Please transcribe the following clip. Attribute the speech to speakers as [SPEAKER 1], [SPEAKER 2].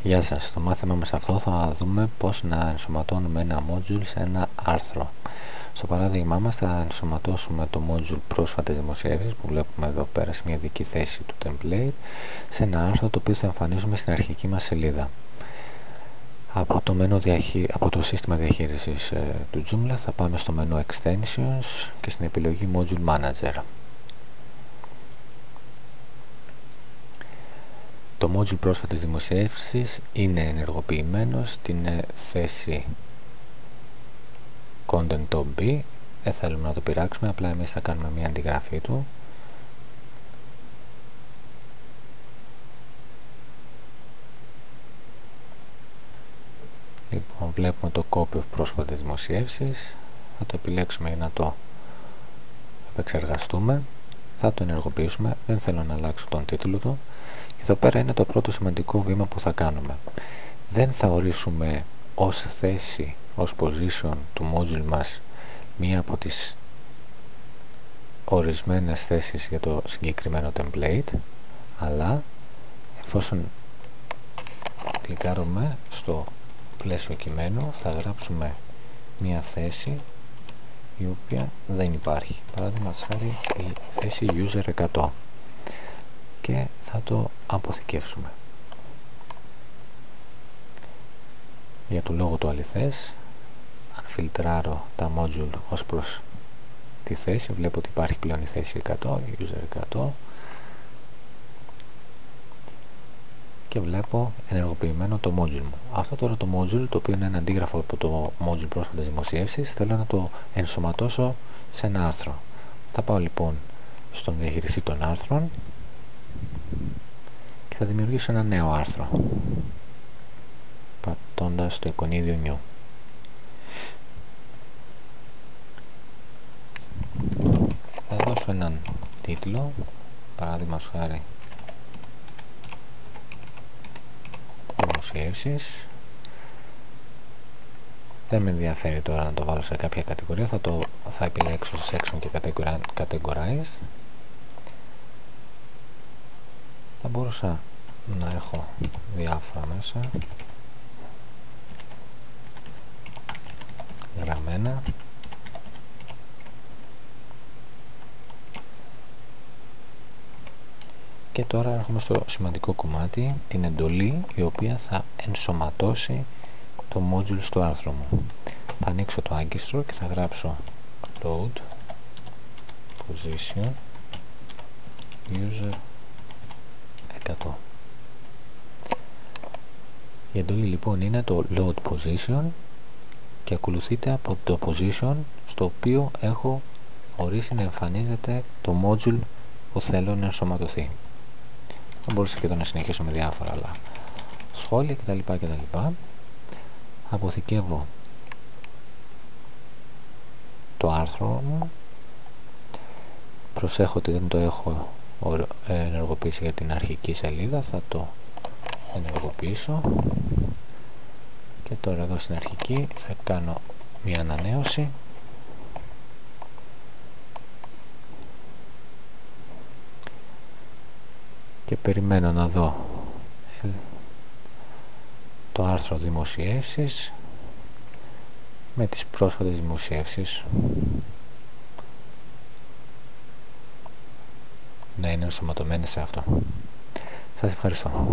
[SPEAKER 1] Γεια σας, στο μάθημα μας αυτό θα δούμε πώς να ενσωματώνουμε ένα module σε ένα άρθρο. Στο παράδειγμά μας θα ενσωματώσουμε το module πρόσφατες δημοσιεύσεις που βλέπουμε εδώ πέρα σε μια ειδική θέση του template σε ένα άρθρο το οποίο θα εμφανίζουμε στην αρχική μας σελίδα. Από το σύστημα διαχείρισης του Joomla θα πάμε στο μενού Extensions και στην επιλογή Module Manager. Το module πρόσφατες δημοσιεύσεις είναι ενεργοποιημένο στην θέση Content Top B. Δεν θέλουμε να το πειράξουμε, απλά εμείς θα κάνουμε μια αντιγραφή του. Λοιπόν, βλέπουμε το Copy of πρόσφατες δημοσιεύσεις. Θα το επιλέξουμε για να το επεξεργαστούμε. Θα το ενεργοποιήσουμε, δεν θέλω να αλλάξω τον τίτλο του. Εδώ πέρα είναι το πρώτο σημαντικό βήμα που θα κάνουμε. Δεν θα ορίσουμε ως θέση, ως position του module μας μία από τις ορισμένες θέσεις για το συγκεκριμένο template, αλλά εφόσον κλικάρουμε στο πλαίσιο κειμένου θα γράψουμε μία θέση η οποία δεν υπάρχει. Παράδειγμα χάρη η θέση user 100 και θα το αποθηκεύσουμε. Για το λόγο του αληθές, αν φιλτράρω τα module ως προς τη θέση, βλέπω ότι υπάρχει πλέον η θέση 100, η user 100 και βλέπω ενεργοποιημένο το module μου. Αυτό τώρα το module, το οποίο είναι ένα αντίγραφο από το module πρόσφατες δημοσιεύσεις, θέλω να το ενσωματώσω σε ένα άρθρο. Θα πάω λοιπόν στον διαχειριστή των άρθρων και θα δημιουργήσω ένα νέο άρθρο πατώντας το εικονίδιο New. Θα δώσω έναν τίτλο, παράδειγμα χάρη δημοσιεύσεις. Δεν με ενδιαφέρει τώρα να το βάλω σε κάποια κατηγορία, θα επιλέξω section και categorize. Θα μπορούσα να έχω διάφορα μέσα γραμμένα και τώρα έρχομαι στο σημαντικό κομμάτι, την εντολή η οποία θα ενσωματώσει το module στο άρθρο μου. Θα ανοίξω το άγκιστρο και θα γράψω load position user 100. Η εντολή λοιπόν είναι το load position και ακολουθείται από το position στο οποίο έχω ορίσει να εμφανίζεται το module που θέλω να ενσωματωθεί. Θα μπορούσα και εδώ να συνεχίσω με διάφορα άλλα σχόλια κτλ. Αποθηκεύω το άρθρο μου. Προσέχω ότι δεν το έχω ενεργοποιήσει για την αρχική σελίδα, θα το ενεργοποιήσω και τώρα εδώ στην αρχική θα κάνω μια ανανέωση και περιμένω να δω το άρθρο δημοσιεύσεις με τις πρόσφατες δημοσιεύσεις να είναι ενσωματωμένες σε αυτό. Σας ευχαριστώ.